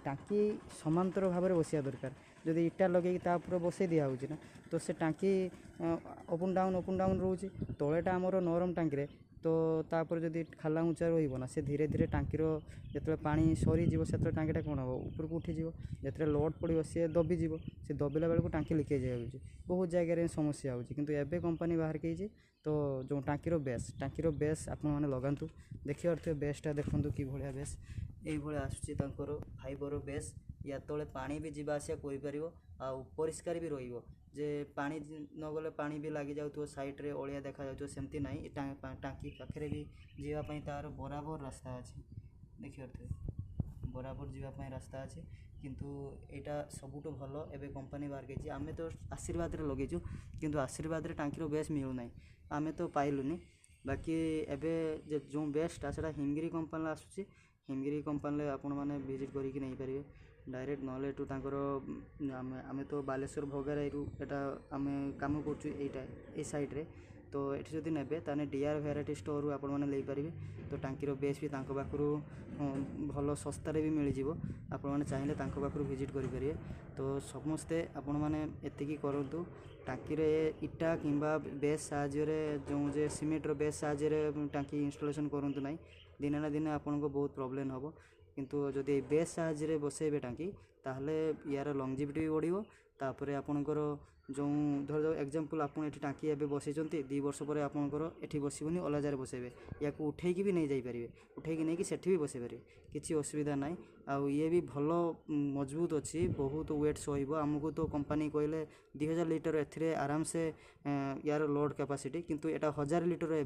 टांकी समांतर भाव में बसिया दरकार जदि इटा लगे तापर बसई दिया हो तो से टांकी अप डाउन रोचे तलेटा आमर नरम टांकी तो तापर जदि खाला उंचा रहा से धीरे धीरे टांकीर जो पा सरीज से टांकीटा कौन हम ऊपर को उठीज जो लोड पड़ो सी दबिज से दबिला बेलू टांकी लिकेज हो बहुत जगह समस्या होती कंपनी बाहर के तो जो टांकीर बेस आपण मैंने लगातु देखिए थे बेसटा देखूँ कि भाया बेस ये आसूर फाइबर बेस या तले पानी भी जीवा आसिया परिष्कार भी जे पानी न गले पानी भी लगी जाऊ साइड्रे अलिया देखा जाऊ सेमती ना टांकी पाखे भी जीवाई तार बराबर रास्ता अच्छे देखिए बराबर जीवाई रास्ता अच्छे किंतु यहाँ सबुठ भल एवं कंपनी बाहर गई आम तो आशीर्वाद लगेचु किंतु आशीर्वाद टांकीर बेस मिलूना आम तो पाइलुनि बाकी एवं जो बेसटा से हिमगिरी कंपनी आसूँ हिमगिरी कंपनी आपण मैंने विजिट करके नहीं पारे डायरेक्ट ना एटू आम तो बालेश्वर भोगाराई यहाँ आम कम कर साइड्रे तो ये जदि ने डीआर भेराइटी स्टोर आपण मैंने लेपारे तो टांकीर बेस भी पाखु भल सस्तार भी मिल आपण मैंने चाहिए पाखु विजिट करेंगे तो समस्ते आपण मैंने एतिकी करूँ टांकीर इटा कि बेस साहाय्य जो सीमेंटर बेस साहाय्य टांकी इनस्टलेशन करूँ ना दिने ना दिने आपको बहुत प्रोब्लेम हम किंतु जदि बेस साहाय्य बसैबे टांकी ताहले यार लंगजिविटी भी बढ़ो तापर आपणकर जो धर एग्जांपल आप टांकी एवं बसई 2 वर्ष पर आपंकर ये बसबनी अलग जगह बसैबे या उठेकी भी नहीं जापारे उठेकी नहीं कि भी बसई पारे किसी असुविधा ना आउ ये भी भल मजबूत अच्छी बहुत वेट सहब आमको तो कंपनी कहले 2000 लिटर ए आराम से यार लोड कैपेसिटी किंतु एटा 1000 लिटर ए